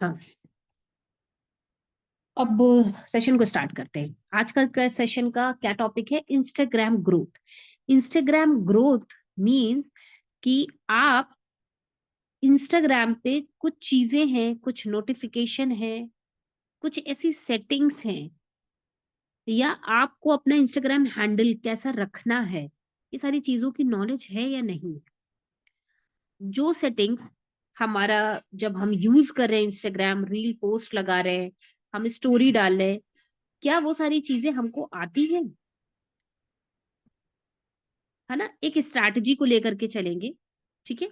हाँ, अब सेशन को स्टार्ट करते हैं। आज का सेशन का क्या टॉपिक है? Instagram growth. Instagram growth means कि आप इंस्टाग्राम पे कुछ चीजें हैं, कुछ नोटिफिकेशन है, कुछ ऐसी सेटिंग्स हैं, या आपको अपना इंस्टाग्राम हैंडल कैसा रखना है, ये सारी चीजों की नॉलेज है या नहीं। जो सेटिंग्स हमारा, जब हम यूज कर रहे हैं इंस्टाग्राम, रील पोस्ट लगा रहे हैं, हम स्टोरी डाल रहे हैं, क्या वो सारी चीजें हमको आती हैं? है ना, एक स्ट्रैटेजी को लेकर के चलेंगे। ठीक है,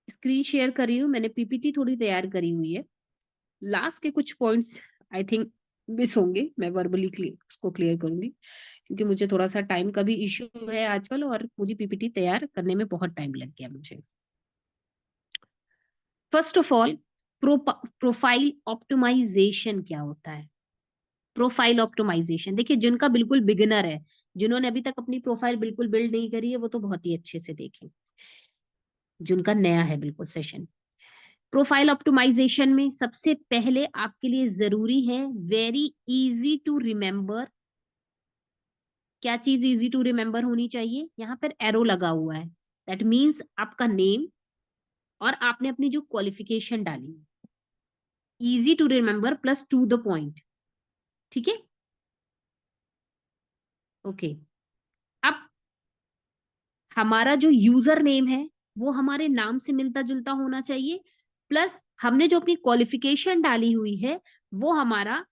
स्क्रीन शेयर कर रही हूँ, मैंने पीपीटी थोड़ी तैयार करी हुई है। लास्ट के कुछ पॉइंट्स आई थिंक मिस होंगे, मैं वर्बली उसको क्लियर करूंगी, क्योंकि मुझे थोड़ा सा टाइम का भी इश्यू है आजकल, और पूरी पीपीटी तैयार करने में बहुत टाइम लग गया मुझे। First of all, profile optimisation क्या होता है? प्रोफाइल ऑप्टिमाइजेशन, देखिए जिनका बिल्कुल बिगिनर है, जिन्होंने अभी तक अपनी प्रोफाइल बिल्कुल बिल्ड नहीं करी है, वो तो बहुत ही अच्छे से देखें। जिनका नया है बिल्कुल सेशन, प्रोफाइल ऑप्टिमाइजेशन में सबसे पहले आपके लिए जरूरी है वेरी इजी टू रिमेम्बर। क्या चीज इजी टू रिमेम्बर होनी चाहिए? यहाँ पर एरो लगा हुआ है, दैट मीन्स आपका नेम और आपने अपनी जो क्वालिफिकेशन डाली, easy to remember plus to the point. ठीक है, ओके। अब हमारा जो यूजर नेम है वो हमारे नाम से मिलता जुलता होना चाहिए, प्लस हमने जो अपनी क्वालिफिकेशन डाली हुई है वो हमारा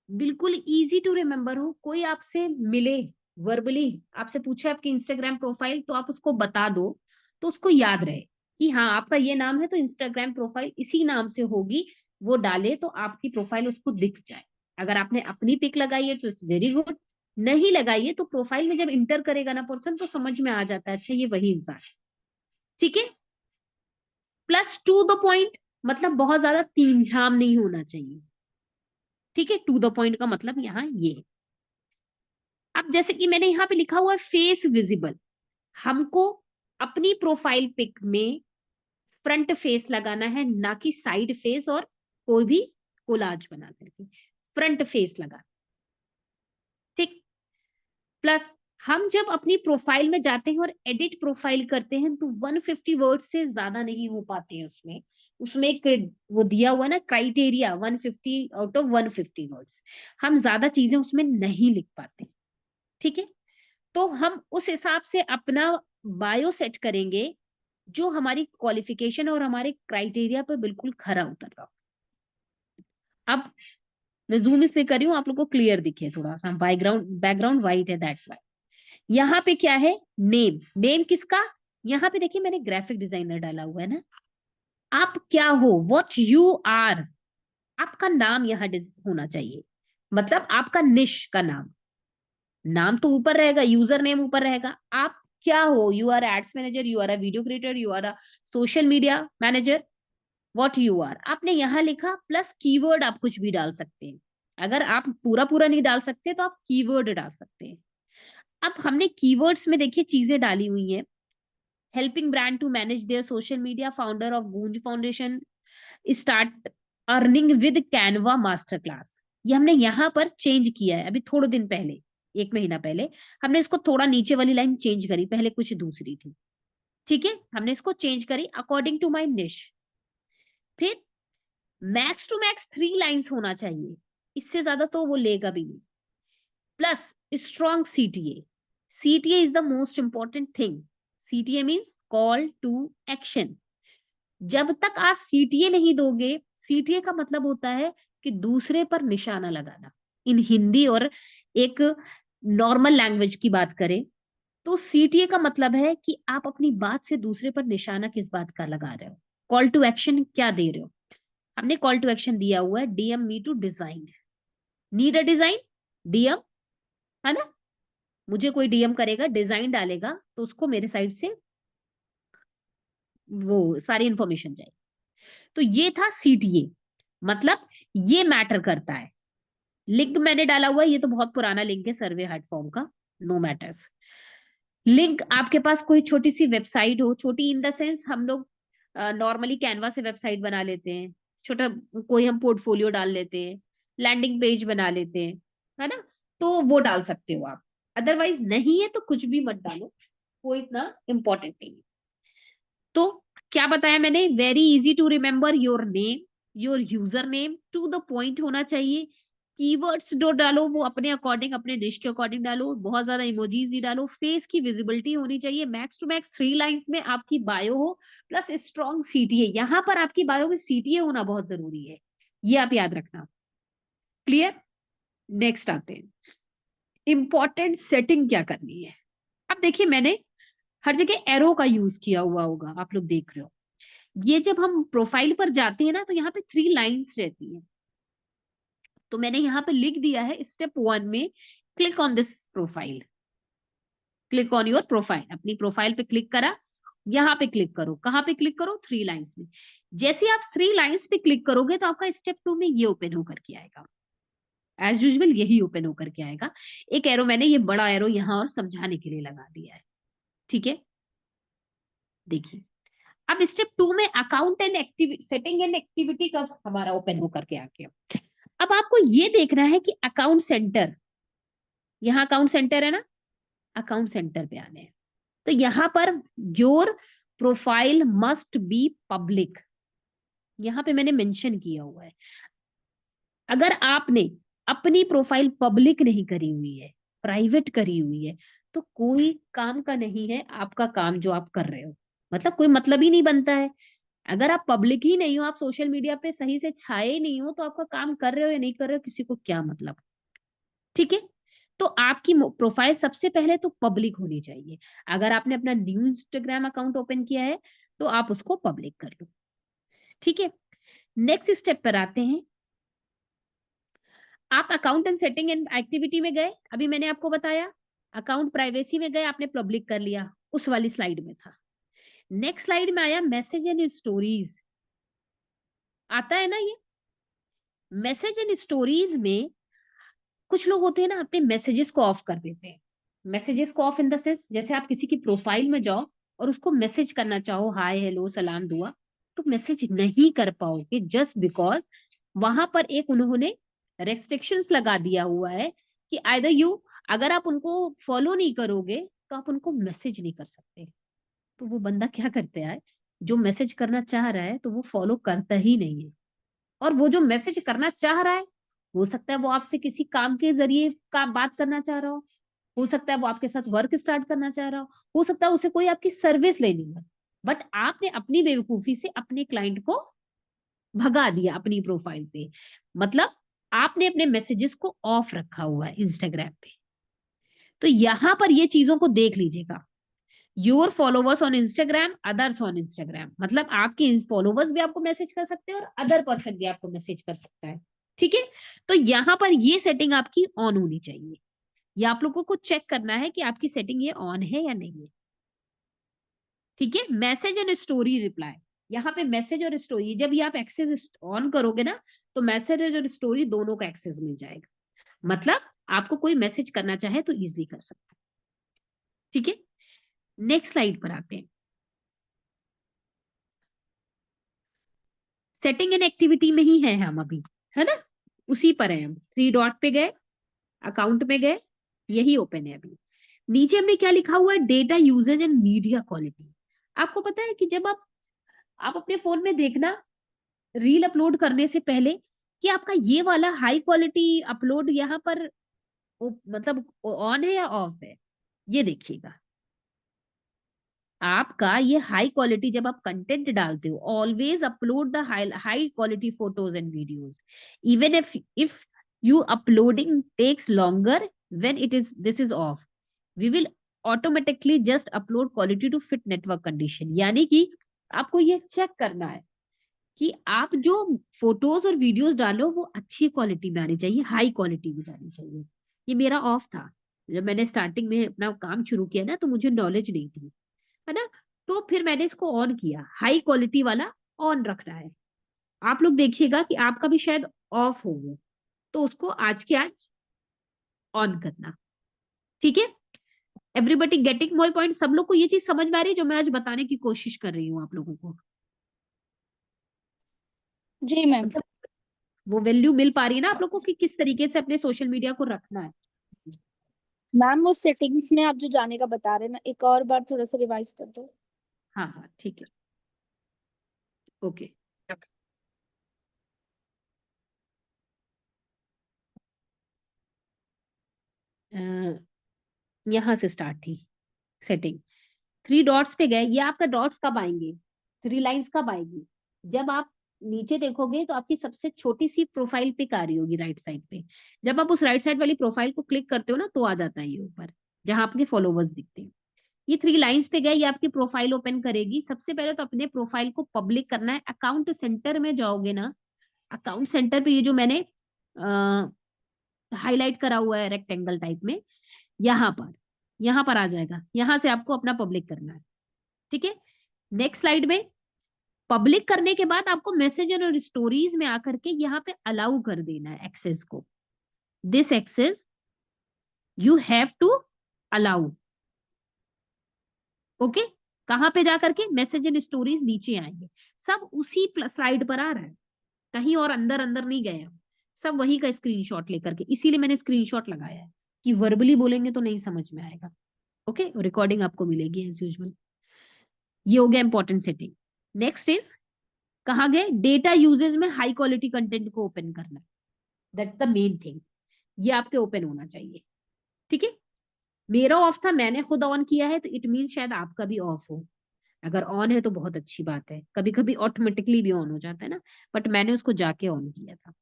बिल्कुल इजी टू रिमेम्बर हो। कोई आपसे मिले, वर्बली आपसे पूछे आपकी इंस्टाग्राम प्रोफाइल, तो आप उसको बता दो, तो उसको याद रहे कि हाँ आपका ये नाम है, तो इंस्टाग्राम प्रोफाइल इसी नाम से होगी। वो डाले तो आपकी प्रोफाइल उसको दिख जाए। अगर आपने अपनी पिक लगाई है तो वेरी गुड, नहीं लगाई है तो प्रोफाइल में जब इंटर करेगा ना पर्सन, तो समझ में आ जाता है अच्छा ये वही इंसान है। ठीक है, प्लस टू द पॉइंट, मतलब बहुत ज्यादा तीन झाम नहीं होना चाहिए। ठीक है, टू द पॉइंट का मतलब यहाँ ये है। अब जैसे कि मैंने यहाँ पे लिखा हुआ है फेस विजिबल, हमको अपनी प्रोफाइल पिक में फ्रंट फेस लगाना है, ना कि साइड फेस और कोई भी कोलाज बना करके। फ्रंट फेस लगा, ठीक। प्लस हम जब अपनी प्रोफाइल में जाते हैं और एडिट प्रोफाइल करते हैं, तो 150 वर्ड से ज्यादा नहीं हो पाते हैं उसमें। उसमें एक वो दिया हुआ ना क्राइटेरिया, 150 आउट ऑफ 150 वर्ड्स, हम ज्यादा चीजें उसमें नहीं लिख पाते। ठीक है, तो हम उस हिसाब से अपना बायो सेट करेंगे जो हमारी क्वालिफिकेशन और हमारे क्राइटेरिया पर बिल्कुल खरा उतर रहा हो। अब मैं जूम इसलिए कर रही हूँ आप लोग को क्लियर दिखे, थोड़ा सा बैकग्राउंड बैकग्राउंड वाइट है, दैट्स वाई। यहाँ पे क्या है? नेम। नेम किसका? यहाँ पे देखिए मैंने ग्राफिक डिजाइनर डाला हुआ है ना। आप क्या हो, व्हाट यू आर, आपका नाम यहाँ होना चाहिए, मतलब आपका निश का नाम। नाम तो ऊपर रहेगा, यूजर नेम ऊपर रहेगा। आप क्या हो? You are ads manager, you are a video creator, you are a social media manager, what you are आपने यहाँ लिखा। प्लस कीवर्ड आप कुछ भी डाल सकते हैं, अगर आप पूरा पूरा नहीं डाल सकते तो आप कीवर्ड डाल सकते हैं। अब हमने कीवर्ड्स में देखिए चीजें डाली हुई हैं। Helping brand to manage their social media, founder of Goonj foundation, start earning with Canva master class. ये हमने यहाँ पर चेंज किया है अभी थोड़े दिन पहले, एक महीना पहले हमने इसको थोड़ा नीचे वाली लाइन चेंज करी, पहले कुछ दूसरी थी। ठीक है, हमने इसको चेंज करी अकॉर्डिंग टू माई निश। फिर मैक्स टू मैक्स 3 लाइन्स होना चाहिए, इससे ज्यादा तो वो लेगा भी नहीं। Plus strong CTA. CTA is the most important thing. CTA means call to action. जब तक आप सीटीए नहीं दोगे, सीटीए का मतलब होता है कि दूसरे पर निशाना लगाना। इन हिंदी और एक नॉर्मल लैंग्वेज की बात करें तो सीटीए का मतलब है कि आप अपनी बात से दूसरे पर निशाना किस बात का लगा रहे हो, कॉल टू एक्शन क्या दे रहे हो। हमने कॉल टू एक्शन दिया हुआ है DM me to design, need a design, DM, है ना। मुझे कोई डीएम करेगा, डिजाइन डालेगा, तो उसको मेरे साइड से वो सारी इंफॉर्मेशन जाएगी। तो ये था सीटीए, मतलब ये मैटर करता है। लिंक मैंने डाला हुआ है, ये तो बहुत पुराना लिंक है सर्वे हार्ट फॉर्म का, नो मैटर्स। लिंक आपके पास कोई छोटी सी वेबसाइट हो, छोटी इन द सेंस हम लोग नॉर्मली कैनवा से वेबसाइट बना लेते हैं, छोटा कोई हम पोर्टफोलियो डाल लेते हैं, लैंडिंग पेज बना लेते हैं, है ना? तो वो डाल सकते हो आप। अदरवाइज नहीं है तो कुछ भी मत डालो, वो इतना इम्पोर्टेंट नहीं है। तो क्या बताया मैंने? Very easy to remember your name, your user name, to the point होना चाहिए। कीवर्ड्स जो डालो वो अपने अकॉर्डिंग, अपने डिश के अकॉर्डिंग डालो, बहुत ज्यादा इमोजीज नहीं डालो। फेस की विजिबिलिटी होनी चाहिए, मैक्स टू मैक्स 3 लाइन्स में आपकी बायो हो, प्लस स्ट्रॉन्ग सीटीए। यहाँ पर आपकी बायो में सीटीए होना बहुत जरूरी है, ये आप याद रखना। क्लियर? नेक्स्ट आते हैं, इंपॉर्टेंट सेटिंग क्या करनी है। अब देखिए, मैंने हर जगह एरो का यूज किया हुआ होगा, आप लोग देख रहे हो। ये जब हम प्रोफाइल पर जाते हैं ना, तो यहाँ पे 3 लाइन्स रहती है। तो मैंने यहाँ पे लिख दिया है स्टेप 1 में, click on this profile, click on your profile. अपनी प्रोफाइल पे क्लिक करा, यहाँ पे क्लिक करो। कहाँ पे क्लिक करो? 3 लाइन्स में। जैसे आप 3 लाइन्स पे क्लिक करोगे तो आपका स्टेप 2 में ये ओपन होकर के आएगा। एज यूजल यही ओपन होकर के आएगा। एक एरो मैंने ये बड़ा एरो यहाँ और समझाने के लिए लगा दिया है, ठीक है? देखिए, अब स्टेप 2 में account and activity, setting and activity का हमारा ओपन होकर के आ गया। अब आपको ये देखना है कि अकाउंट सेंटर, यहाँ अकाउंट सेंटर है ना, अकाउंट सेंटर पे आने हैं। तो यहाँ per your profile must be public, यहाँ पे मैंने मेंशन किया हुआ है। अगर आपने अपनी प्रोफाइल पब्लिक नहीं करी हुई है, प्राइवेट करी हुई है, तो कोई काम का नहीं है आपका काम जो आप कर रहे हो, मतलब कोई मतलब ही नहीं बनता है। अगर आप पब्लिक ही नहीं हो, आप सोशल मीडिया पे सही से छाए ही नहीं हो, तो आपका काम कर रहे हो या नहीं कर रहे हो किसी को क्या मतलब? ठीक है? तो आपकी प्रोफाइल सबसे पहले तो पब्लिक होनी चाहिए। अगर आपने अपना न्यू इंस्टाग्राम अकाउंट ओपन किया है तो आप उसको पब्लिक कर लो, ठीक है? नेक्स्ट स्टेप पर आते हैं। आप account and setting and activity में गए, अभी मैंने आपको बताया। अकाउंट प्राइवेसी में गए, आपने पब्लिक कर लिया, उस वाली स्लाइड में था। नेक्स्ट स्लाइड में आया मैसेज एंड स्टोरीज, आता है ना ये। मैसेज एंड स्टोरीज में कुछ लोग होते हैं ना, अपने मैसेजेस को ऑफ कर देते हैं। मैसेजेस को ऑफ इन द सेंस, जैसे आप किसी की प्रोफाइल में जाओ और उसको मैसेज करना चाहो, हाय हेलो सलाम दुआ, तो मैसेज नहीं कर पाओगे, जस्ट बिकॉज वहां पर एक उन्होंने रेस्ट्रिक्शंस लगा दिया हुआ है कि आइदर यू, अगर आप उनको फॉलो नहीं करोगे तो आप उनको मैसेज नहीं कर सकते। तो वो बंदा क्या करता है, जो मैसेज करना चाह रहा है तो वो फॉलो करता ही नहीं है। और वो जो मैसेज करना चाह रहा है, हो सकता है वो आपसे किसी काम के जरिए का बात करना चाह रहा हो सकता है वो आपके साथ वर्क स्टार्ट करना चाह रहा हो सकता है उसे कोई आपकी सर्विस लेनी हो। बट आपने अपनी बेवकूफी से अपने क्लाइंट को भगा दिया अपनी प्रोफाइल से, मतलब आपने अपने मैसेजेस को ऑफ रखा हुआ है इंस्टाग्राम पे। तो यहां पर ये चीजों को देख लीजिएगा। Your followers on Instagram, others on Instagram, मतलब आपके फॉलोवर्स भी आपको मैसेज कर सकते हैं और अदर पर्सन भी आपको मैसेज कर सकता है, ठीक है? तो यहाँ पर ये सेटिंग आपकी ऑन होनी चाहिए। या आप लोगों को चेक करना है कि आपकी सेटिंग ये ऑन है या नहीं है, ठीक है? मैसेज एंड स्टोरी रिप्लाई, यहाँ पे मैसेज और स्टोरी जब ये आप एक्सेस ऑन करोगे ना, तो मैसेज और स्टोरी दोनों का एक्सेस मिल जाएगा। मतलब आपको कोई मैसेज करना चाहे तो इजिली कर सकता है, ठीक है? नेक्स्ट स्लाइड पर आते हैं। सेटिंग एंड एक्टिविटी में ही है हम अभी, है ना? उसी पर है हम। 3 डॉट पे गए, अकाउंट में गए, यही ओपन है अभी। नीचे हमने क्या लिखा हुआ है? Data usage and media quality. आपको पता है कि जब आप अपने फोन में देखना, रील अपलोड करने से पहले, कि आपका ये वाला हाई क्वालिटी अपलोड यहाँ पर मतलब ऑन है या ऑफ है, ये देखिएगा। आपका ये हाई क्वालिटी, जब आप कंटेंट डालते हो, always upload the high quality photos and videos, even if you uploading takes longer, when it is this is off, we will automatically just upload quality to fit network condition. यानी कि आपको ये check करना है कि आप जो photos और वीडियोस डालो वो अच्छी क्वालिटी में आनी चाहिए, हाई क्वालिटी में जानी चाहिए। ये मेरा ऑफ था, जब मैंने स्टार्टिंग में अपना काम शुरू किया ना, तो मुझे नॉलेज नहीं थी, है ना? तो फिर मैंने इसको ऑन किया, हाई क्वालिटी वाला ऑन रखना है। आप लोग देखिएगा कि आपका भी शायद ऑफ हो वो, तो उसको आज के आज ऑन करना, ठीक है? Everybody getting my point? सब लोग को ये चीज समझ में आ रही है जो मैं आज बताने की कोशिश कर रही हूँ आप लोगों को? जी मैम। मतलब वो वैल्यू मिल पा रही है ना आप लोग को कि किस तरीके से अपने सोशल मीडिया को रखना है। मैम वो सेटिंग्स में आप जो जाने का बता रहे हैं ना, एक और बार थोड़ा सा रिवाइज कर दो। हाँ हाँ ठीक है। ओके। यहाँ से स्टार्ट थी सेटिंग। थ्री डॉट्स पे गए, ये आपका डॉट्स कब आएंगे, थ्री लाइंस कब आएगी, जब आप नीचे देखोगे तो आपकी सबसे छोटी सी प्रोफाइल पिक आ रही होगी राइट साइड पे। जब आप उस राइट साइड वाली प्रोफाइल को क्लिक करते हो ना तो आ जाता है ये ऊपर, जहां आपके फॉलोवर्स दिखते हैं। ये थ्री लाइंस पे गए, ये आपकी प्रोफाइल ओपन करेगी। सबसे पहले तो अपने प्रोफाइल को पब्लिक करना है। अकाउंट सेंटर में जाओगे ना, अकाउंट सेंटर पे ये जो मैंने हाईलाइट करा हुआ है रेक्टेंगल टाइप में, यहाँ पर आ जाएगा। यहाँ से आपको अपना पब्लिक करना है। ठीक है। नेक्स्ट स्लाइड में पब्लिक करने के बाद आपको मैसेज और स्टोरीज में आकर के यहाँ पे अलाउ कर देना है एक्सेस को। This access you have to allow. Okay. कहां पे जाकर के मैसेज एंड स्टोरीज नीचे आएंगे। सब उसी स्लाइड पर आ रहा है, कहीं और अंदर अंदर नहीं गए हम। सब वही का स्क्रीनशॉट लेकर के, इसीलिए मैंने स्क्रीनशॉट लगाया है कि वर्बली बोलेंगे तो नहीं समझ में आएगा। ओके। रिकॉर्डिंग आपको मिलेगी एज यूजुअल। ये हो गया इंपॉर्टेंट सेटिंग। नेक्स्ट इज, कहा गए डेटा यूजेज में हाई क्वालिटी कंटेंट को ओपन करना। That's the main thing. ये आपके ओपन होना चाहिए। ठीक है। मेरा ऑफ था, मैंने खुद ऑन किया है, तो इट मीन शायद आपका भी ऑफ हो। अगर ऑन है तो बहुत अच्छी बात है, कभी कभी ऑटोमेटिकली भी ऑन हो जाता है ना, बट मैंने उसको जाके ऑन किया था।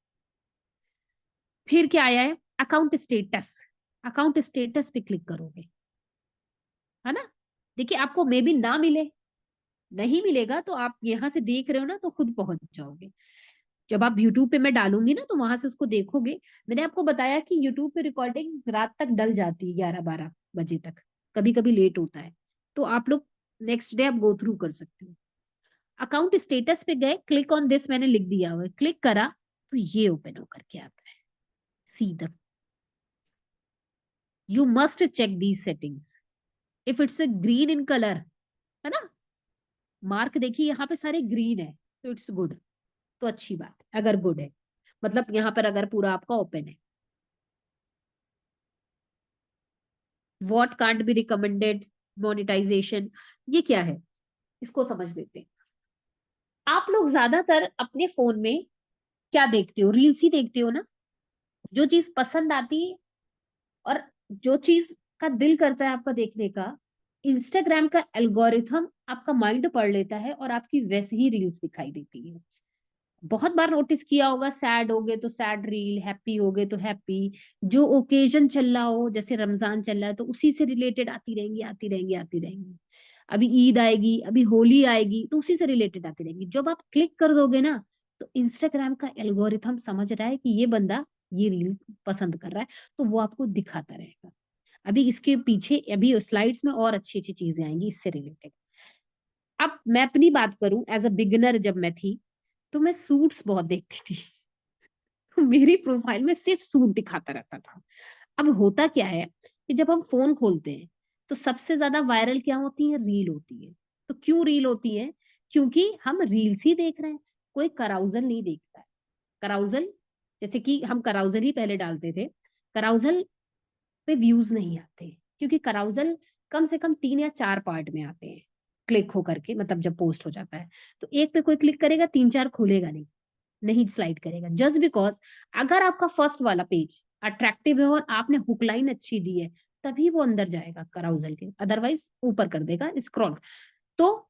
फिर क्या आया है, अकाउंट स्टेटस। अकाउंट स्टेटस पे क्लिक करोगे, है ना। देखिए आपको मे बी ना मिले, नहीं मिलेगा तो आप यहाँ से देख रहे हो ना तो खुद पहुंच जाओगे। जब आप यूट्यूब पे मैं डालूंगी ना तो वहां से उसको देखोगे। मैंने आपको बताया कि यूट्यूब पे रिकॉर्डिंग रात तक डल जाती है, 11-12 बजे तक, कभी कभी लेट होता है। तो आप लोग नेक्स्ट डे आप गो थ्रू कर सकते हो। अकाउंट स्टेटस पे गए, क्लिक ऑन दिस मैंने लिख दिया हुआ है, क्लिक करा तो ये ओपन होकर के आता है सीधा। You must check these settings. If it's a green in colour, है ना, मार्क देखिए यहाँ पे सारे ग्रीन है, तो इट्स गुड। तो अच्छी बात है अगर गुड है, मतलब यहाँ पर अगर पूरा आपका ओपन है। What can't be recommended, monetisation, ये क्या है, इसको समझ लेते हैं। आप लोग ज्यादातर अपने फोन में क्या देखते हो, रील्स ही देखते हो ना। जो चीज पसंद आती है और जो चीज का दिल करता है आपका देखने का, इंस्टाग्राम का एल्गोरिथम आपका माइंड पढ़ लेता है और आपकी वैसे ही रील्स दिखाई देती है। बहुत बार नोटिस किया होगा, सैड हो गए तो सैड रील, हैप्पी हो गए तो हैप्पी। जो ओकेजन चल रहा हो, जैसे रमजान चल रहा है तो उसी से रिलेटेड आती रहेंगी आती रहेंगी आती रहेंगी। अभी ईद आएगी, अभी होली आएगी, तो उसी से रिलेटेड आती रहेंगी। जब आप क्लिक कर दोगे ना तो इंस्टाग्राम का एल्गोरिथम समझ रहा है कि ये बंदा ये रील पसंद कर रहा है, तो वो आपको दिखाता रहेगा। अभी इसके पीछे अभी स्लाइड्स में और अच्छी अच्छी चीजें आएंगी इससे रिलेटेड। अब मैं अपनी बात करूं, एज अ बिगिनर जब मैं थी तो मैं सूट्स बहुत देखती थी। तो मेरी प्रोफाइल में सिर्फ सूट दिखाता रहता था। अब होता क्या है कि जब हम फोन खोलते हैं तो सबसे ज्यादा वायरल क्या होती है, रील होती है। तो क्यों रील होती है, क्योंकि हम रील्स ही देख रहे हैं, कोई कराउजल नहीं देखता है। कराउजल, जैसे कि हम कराउजल ही पहले डालते थे, कराउजल पे व्यूज नहीं आते, क्योंकि कराउजल कम से कम 3 या 4 पार्ट में आते हैं क्लिक होकर के, मतलब जब पोस्ट हो जाता है तो एक पे कोई क्लिक करेगा, 3-4 खुलेगा नहीं, नहीं स्लाइड करेगा। जस्ट बिकॉज अगर आपका फर्स्ट वाला पेज अट्रैक्टिव है और आपने हुक लाइन अच्छी दी है, तभी वो अंदर जाएगा कराउजल के, अदरवाइज ऊपर कर देगा स्क्रॉल। तो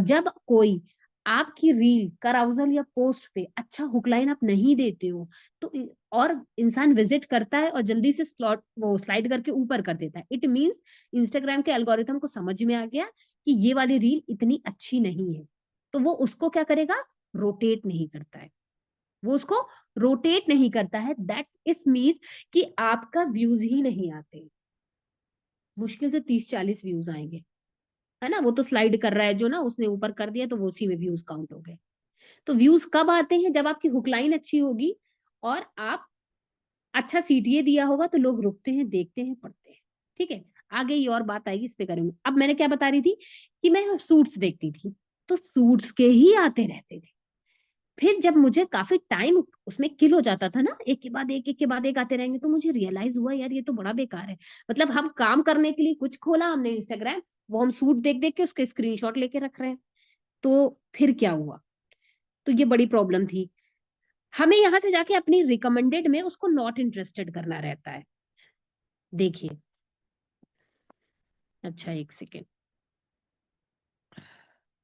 जब कोई आपकी रील कराउजल या पोस्ट पे अच्छा हुक लाइन आप नहीं देते हो तो और इंसान विजिट करता है और जल्दी से स्लॉट वो स्लाइड करके ऊपर कर देता है, इट मींस इंस्टाग्राम के एल्गोरिथम को समझ में आ गया कि ये वाली रील इतनी अच्छी नहीं है, तो वो उसको क्या करेगा, रोटेट नहीं करता है। वो उसको रोटेट नहीं करता है, दैट इज मीन्स कि आपका व्यूज ही नहीं आते। मुश्किल से 30-40 व्यूज आएंगे, है ना। वो तो स्लाइड कर रहा है जो ना, उसने ऊपर कर दिया तो वो उसी में व्यूज काउंट हो गए। तो व्यूज कब आते हैं, जब आपकी हुक लाइन अच्छी होगी और आप अच्छा सीटीए दिया होगा तो लोग रुकते हैं, देखते हैं, पढ़ते हैं। ठीक है। आगे ये और बात आएगी, इस पे करेंगे। अब मैंने क्या बता रही थी कि मैं सूट्स देखती थी, तो सूट्स के ही आते रहते थे। फिर जब मुझे काफी टाइम उसमें किल हो जाता था ना, एक के बाद एक के बाद एक आते रहेंगे, तो मुझे रियलाइज हुआ यार ये तो बड़ा बेकार है। मतलब हम काम करने के लिए कुछ खोला हमने इंस्टाग्राम, वो हम सूट देख देख के उसके स्क्रीनशॉट लेके रख रहे हैं। तो फिर क्या हुआ? तो ये बड़ी प्रॉब्लम थी। हमें यहाँ से जाके अपनी रिकमेंडेड में उसको नॉट इंटरेस्टेड करना रहता है। देखिए, अच्छा एक सेकेंड,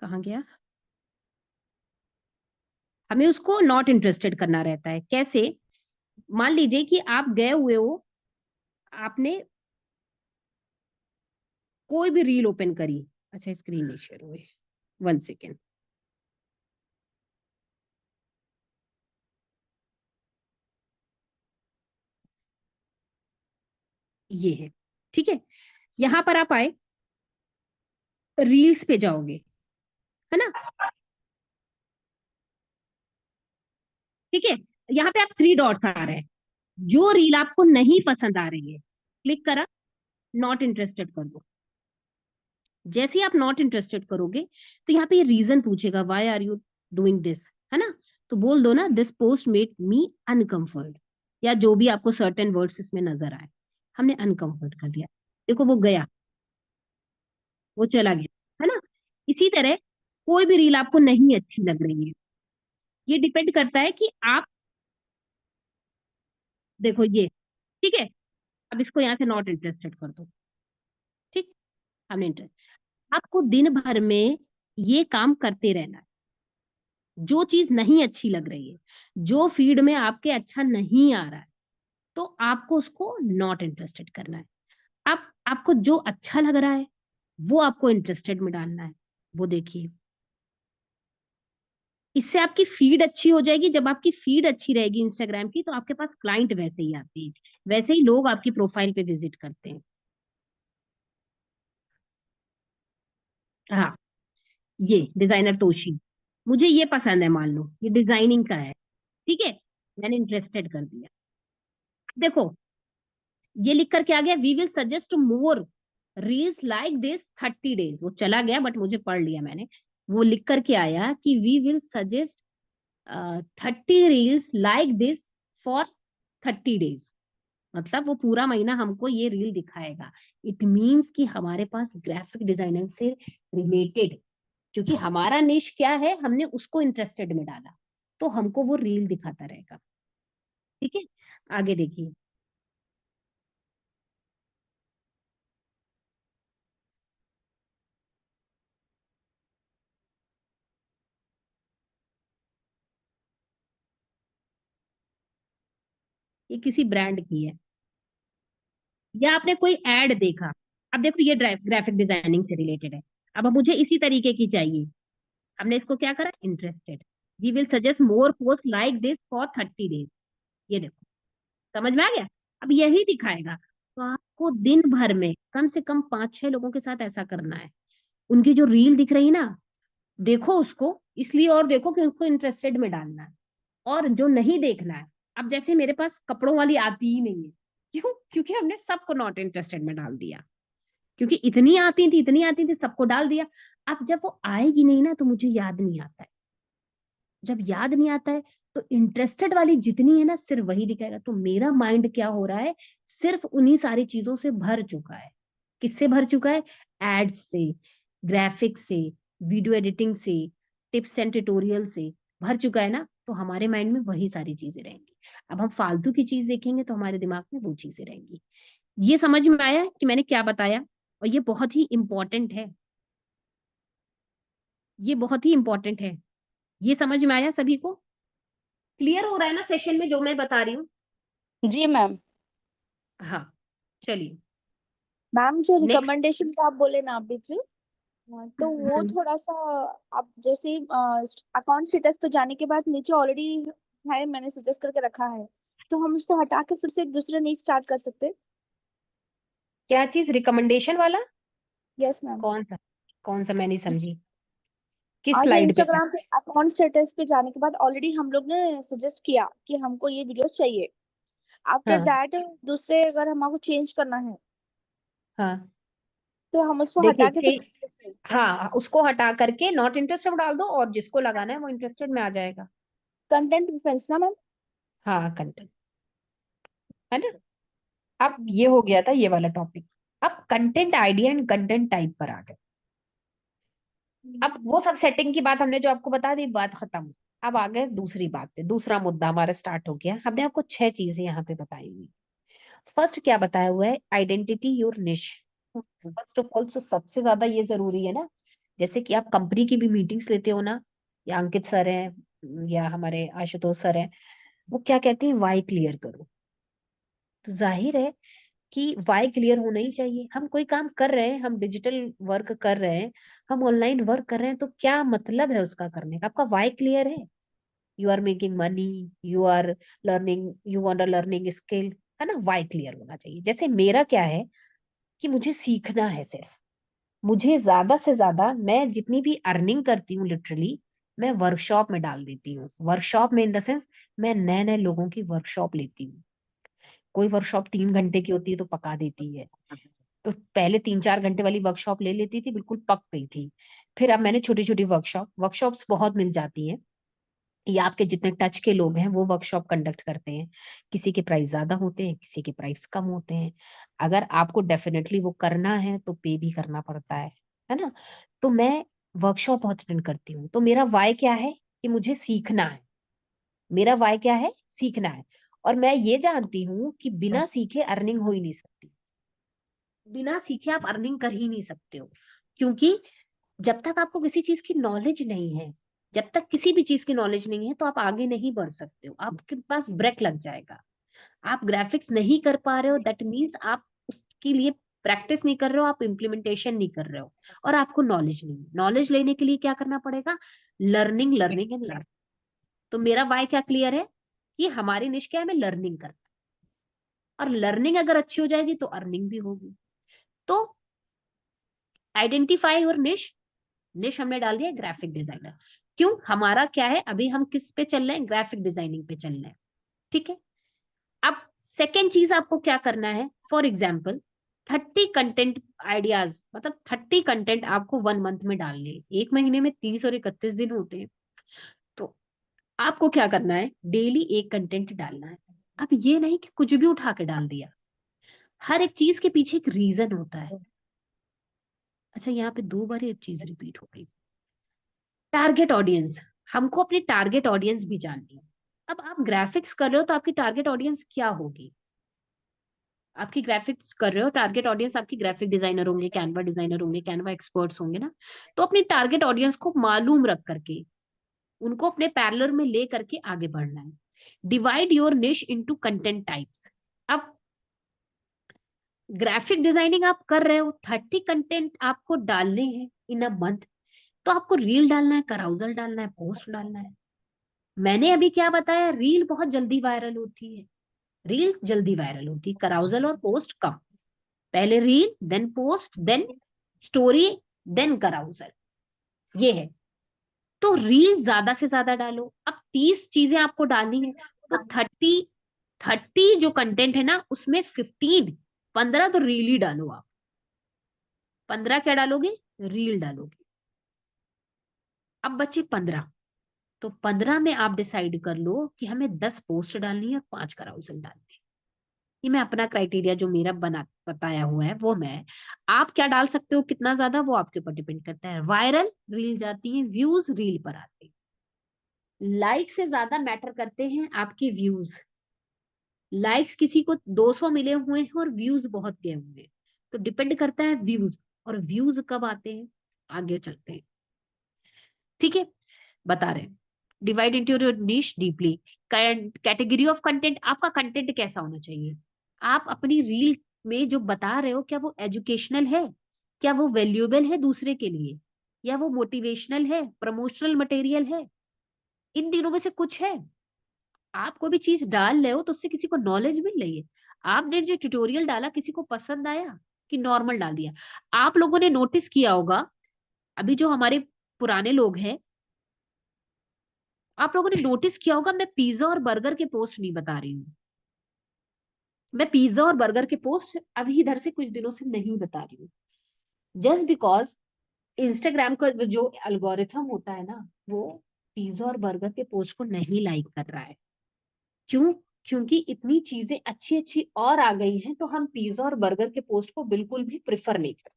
कहाँ गया? हमें उसको नॉट इंटरेस्टेड करना रहता है। कैसे? मान लीजिए कि आप गए हुए हो, आपने कोई भी रील ओपन करी। अच्छा, स्क्रीन नहीं शेयर हुई, 1 सेकेंड। ये है, ठीक है। यहाँ पर आप आए, रील्स पे जाओगे, है ना? ठीक है, यहाँ पे आप 3 डॉट्स आ रहे हैं। जो रील आपको नहीं पसंद आ रही है, क्लिक करा, नॉट इंटरेस्टेड कर दो। जैसे ही आप नॉट इंटरेस्टेड करोगे, तो यहाँ पे रीजन पूछेगा, why are you doing this, है ना? तो बोल दो ना, this post made me uncomfort, या जो भी आपको सर्टेन वर्ड्स इसमें नजर आए। हमने अनकंफर्ट कर दिया, देखो वो गया, वो चला गया, है ना? इसी तरह कोई भी रील आपको नहीं अच्छी लग रही है, ये डिपेंड करता है कि आप, देखो ये, ठीक है, अब इसको यहाँ से नॉट इंटरेस्टेड कर दो। ठीक, हमने इंटरेस्ट, आपको दिन भर में ये काम करते रहना है। जो चीज नहीं अच्छी लग रही है, जो फीड में आपके अच्छा नहीं आ रहा है, तो आपको उसको नॉट इंटरेस्टेड करना है। आप, आपको जो अच्छा लग रहा है वो आपको इंटरेस्टेड में डालना है। वो देखिए, इससे आपकी फीड अच्छी हो जाएगी। जब आपकी फीड अच्छी रहेगी इंस्टाग्राम की, तो आपके पास क्लाइंट वैसे ही आते हैं, वैसे ही लोग आपकी प्रोफाइल पे विजिट करते हैं। हाँ, ये डिजाइनर तोशी, मुझे ये पसंद है, मान लो ये डिजाइनिंग का है, ठीक है, मैंने इंटरेस्टेड कर दिया। देखो, ये लिख करके आ गया, we will suggest more reels like this 30 days. वो चला गया, बट मुझे पढ़ लिया मैंने। वो लिख करके आया कि we will suggest 30 reels like this for 30 days. मतलब वो पूरा महीना हमको ये रील दिखाएगा। इट मीन्स कि हमारे पास ग्राफिक डिजाइनर से रिलेटेड, क्योंकि हमारा निश क्या है, हमने उसको इंटरेस्टेड में डाला, तो हमको वो रील दिखाता रहेगा। ठीक है, आगे देखिए। ये किसी ब्रांड की है, या आपने कोई एड देखा। अब देखो, ये ग्राफिक डिजाइनिंग से रिलेटेड है। अब मुझे इसी तरीके की चाहिए, हमने इसको क्या करा, interested. We will suggest more post like this for 30 days. ये देखो, समझ में आ गया? अब यही दिखाएगा। तो आपको दिन भर में कम से कम 5-6 लोगों के साथ ऐसा करना है। उनकी जो रील दिख रही ना, देखो उसको, इसलिए और देखो कि उसको इंटरेस्टेड में डालना है। और जो नहीं देखना है, अब जैसे मेरे पास कपड़ों वाली आती ही नहीं है, क्यों? क्योंकि हमने सबको नॉट इंटरेस्टेड में डाल दिया। क्योंकि इतनी आती थी, सबको डाल दिया। अब जब वो आएगी नहीं ना, तो मुझे याद नहीं आता है। जब याद नहीं आता है, तो इंटरेस्टेड वाली जितनी है ना, सिर्फ वही दिखाएगा। तो मेरा माइंड क्या हो रहा है, सिर्फ उन्हीं सारी चीजों से भर चुका है। किससे भर चुका है? एड्स से, ग्राफिक्स से, वीडियो एडिटिंग से, टिप्स एंड ट्यूटोरियल से भर चुका है ना। तो हमारे माइंड में वही सारी चीजें रहेंगी। अब हम फालतू की चीज देखेंगे, तो हमारे दिमाग में वो चीजें रहेंगी। ये समझ में आया कि मैंने क्या बताया? और ये बहुत ही इंपॉर्टेंट है, ये बहुत ही इंपॉर्टेंट है। ये समझ में आया सभी को? क्लियर हो रहा है ना सेशन में जो मैं बता रही हूँ? जी मैम। हाँ, चलिए मैम जो नेक्स्ट। रिकमेंडेशन आप बोले ना अभी जो, तो वो थोड़ा सा, आप जैसे अकाउंट स्टेटस पे जाने के बाद नीचे ऑलरेडी है, मैंने सजेस्ट करके रखा है, तो हम उसको हटा के फिर से एक दूसरा नीड स्टार्ट कर सकते हैं। क्या चीज, रिकमेंडेशन वाला? Yes ma'am. कौन सा? कौन सा, मैं नहीं समझी, किस आज स्लाइड पे था? इंस्टाग्राम पे अकाउंट स्टेटस पे जाने के बाद ऑलरेडी हम लोग ने सजेस्ट किया कि हमको ये वीडियोस चाहिए। आफ्टर हाँ, दैट दूसरे अगर हमको चेंज करना है, हाँ, तो हम उसको देखिए हटा के फिर से। हाँ, उसको हटा करके नॉट इंटरेस्टेड डाल दो, और जिसको लगाना है वो इंटरेस्टेड में आ जाएगा। कंटेंट प्रेफरेंस ना मैम? हाँ कंटेंट, है ना। अब ये हो गया था ये वाला टॉपिक। अब content idea and content type पर आ गए। अब वो सब सेटिंग की बात हमने जो आपको बता दी, बात खत्म। अब आ गए दूसरी बात पे, दूसरा मुद्दा हमारा स्टार्ट हो गया। हमने आपको 6 चीजें यहाँ पे बताई हुई। फर्स्ट क्या बताया हुआ है, आइडेंटिटी योर निश। फर्स्ट ऑफ ऑल तो सबसे ज्यादा ये जरूरी है ना, जैसे कि आप कंपनी की भी मीटिंग्स लेते हो ना, या अंकित सर हैं या हमारे आशुतोष सर हैं, वो क्या कहते हैं, वाई क्लियर करो। तो जाहिर है कि वाई क्लियर होना ही चाहिए। हम कोई काम कर रहे हैं, हम डिजिटल वर्क कर रहे हैं, हम ऑनलाइन वर्क कर रहे हैं, तो क्या मतलब है उसका करने का, आपका वाई क्लियर है। You are making money, you are learning, you want a learning skill, है ना, वाई क्लियर होना चाहिए। जैसे मेरा क्या है कि मुझे सीखना है सिर्फ, मुझे ज्यादा से ज्यादा, मैं जितनी भी अर्निंग करती हूँ लिटरली मैं वर्कशॉप में डाल देती हूँ। वर्कशॉप में इन द सेंस, मैं नए नए लोगों की वर्कशॉप लेती हूँ। कोई वर्कशॉप 3 घंटे की होती है तो पका देती है, तो पहले 3-4 घंटे वाली वर्कशॉप ले लेती थी, बिल्कुल पक गई थी। फिर अब मैंने छोटी छोटी वर्कशॉप्स बहुत मिल जाती हैं, या आपके जितने टच के लोग हैं वो वर्कशॉप कंडक्ट करते हैं। किसी के प्राइस ज्यादा होते हैं, किसी के प्राइस कम होते हैं। अगर आपको डेफिनेटली वो करना है तो पे भी करना पड़ता है ना। तो मैं वर्कशॉप बहुत अटेंड करती हूँ। तो मेरा वाई क्या है कि मुझे सीखना है। मेरा वाई क्या है, सीखना है। और मैं ये जानती हूँ कि बिना सीखे अर्निंग हो ही नहीं सकती। बिना सीखे आप अर्निंग कर ही नहीं सकते हो, क्योंकि जब तक आपको किसी चीज की नॉलेज नहीं है, जब तक किसी भी चीज की नॉलेज नहीं है तो आप आगे नहीं बढ़ सकते हो, आपके पास ब्रेक लग जाएगा। आप ग्राफिक्स नहीं कर पा रहे हो, दैट मीन्स आप उसके लिए प्रैक्टिस नहीं कर रहे हो, आप इम्प्लीमेंटेशन नहीं कर रहे हो, और आपको नॉलेज नहीं है। नॉलेज लेने के लिए क्या करना पड़ेगा, लर्निंग, लर्निंग एंड लर्निंग। तो मेरा वाई क्या क्लियर है कि हमारी निश क्या है, हमें लर्निंग करना है, और लर्निंग अगर अच्छी हो जाएगी तो अर्निंग भी होगी। तो आइडेंटिफाई और निश, निश हमने डाल दिया ग्राफिक डिजाइनर। क्यों, हमारा क्या है, अभी हम किस पे चल रहे हैं, ग्राफिक डिजाइनिंग पे चल रहे हैं। ठीक है। अब सेकेंड चीज आपको क्या करना है, फॉर एग्जाम्पल 30 कंटेंट आइडियाज, मतलब 30 कंटेंट आपको 1 मंथ में डालने, एक महीने में 30 और 31 दिन होते हैं। तो आपको क्या करना है, डेली एक कंटेंट डालना है। अब ये नहीं कि कुछ भी उठा के डाल दिया, हर एक चीज के पीछे एक रीजन होता है। अच्छा, यहाँ पे 2 बार एक चीज रिपीट हो गई, टारगेट ऑडियंस। हमको अपनी टारगेट ऑडियंस भी जाननी है। अब आप ग्राफिक्स कर रहे हो तो आपकी टारगेट ऑडियंस क्या होगी, आपकी ग्राफिक्स कर रहे हो, टारगेट ऑडियंस आपकी ग्राफिक डिजाइनर होंगे, कैनवा डिजाइनर होंगे, कैनवा एक्सपर्ट्स होंगे ना। तो अपनी टारगेट ऑडियंस को मालूम रख करके उनको अपने पैरेलल में ले करके आगे बढ़ना है। डिवाइड योर निश इनटू कंटेंट टाइप्स। अब ग्राफिक डिजाइनिंग आप कर रहे हो, 30 कंटेंट आपको डालने हैं इन अ मंथ, तो आपको रील डालना है, कराउजल डालना है, पोस्ट डालना है। मैंने अभी क्या बताया, रील बहुत जल्दी वायरल होती है, रील जल्दी वायरल होती है, कराउजल और पोस्ट कम। पहले reel, then post, then story, then carousel, ये है। तो रील ज्यादा से ज्यादा डालो। अब 30 चीजें आपको डालनी है, तो 30 जो कंटेंट है ना उसमें 15 तो रील ही डालो आप। 15 क्या डालोगे, रील डालोगे। अब बचे 15, तो 15 में आप डिसाइड कर लो कि हमें 10 पोस्ट डालनी है और 5 कराउजल डालनी है। ये मैं अपना क्राइटेरिया जो मेरा बना बताया हुआ है वो मैं, आप क्या डाल सकते हो कितना ज्यादा वो आपके ऊपर डिपेंड करता है। वायरल रील जाती है, व्यूज रील पर आते हैं। लाइक से ज्यादा मैटर करते हैं आपके व्यूज। लाइक्स किसी को 200 मिले हुए हैं और व्यूज बहुत गए हुए हैं, तो डिपेंड करता है व्यूज। और व्यूज कब आते हैं, आगे चलते हैं। ठीक है, बता रहे हैं। डिवाइड इंटू योर निश डीपली। कैटेगरी ऑफ कंटेंट, आपका कंटेंट कैसा होना चाहिए। आप अपनी रील में जो बता रहे हो, क्या वो एजुकेशनल है, क्या वो वैल्यूएबल है दूसरे के लिए, या वो मोटिवेशनल है, प्रमोशनल मटेरियल है, इन तीनों में से कुछ है। आप कोई भी चीज डाल रहे हो तो उससे किसी को नॉलेज मिल रही है। आपने जो ट्यूटोरियल डाला किसी को पसंद आया कि नॉर्मल डाल दिया। आप लोगों ने नोटिस किया होगा, अभी जो हमारे पुराने लोग हैं, आप लोगों ने नोटिस किया होगा, मैं पिज्जा और बर्गर के पोस्ट नहीं बता रही हूँ। मैं पिज्जा और बर्गर के पोस्ट अभी इधर से कुछ दिनों से नहीं बता रही हूँ, जस्ट बिकॉज इंस्टाग्राम का जो एल्गोरिथम होता है ना, वो पिज्जा और बर्गर के पोस्ट को नहीं लाइक कर रहा है। क्यों? क्योंकि इतनी चीजें अच्छी अच्छी और आ गई हैं, तो हम पिज्जा और बर्गर के पोस्ट को बिल्कुल भी प्रेफर नहीं करते।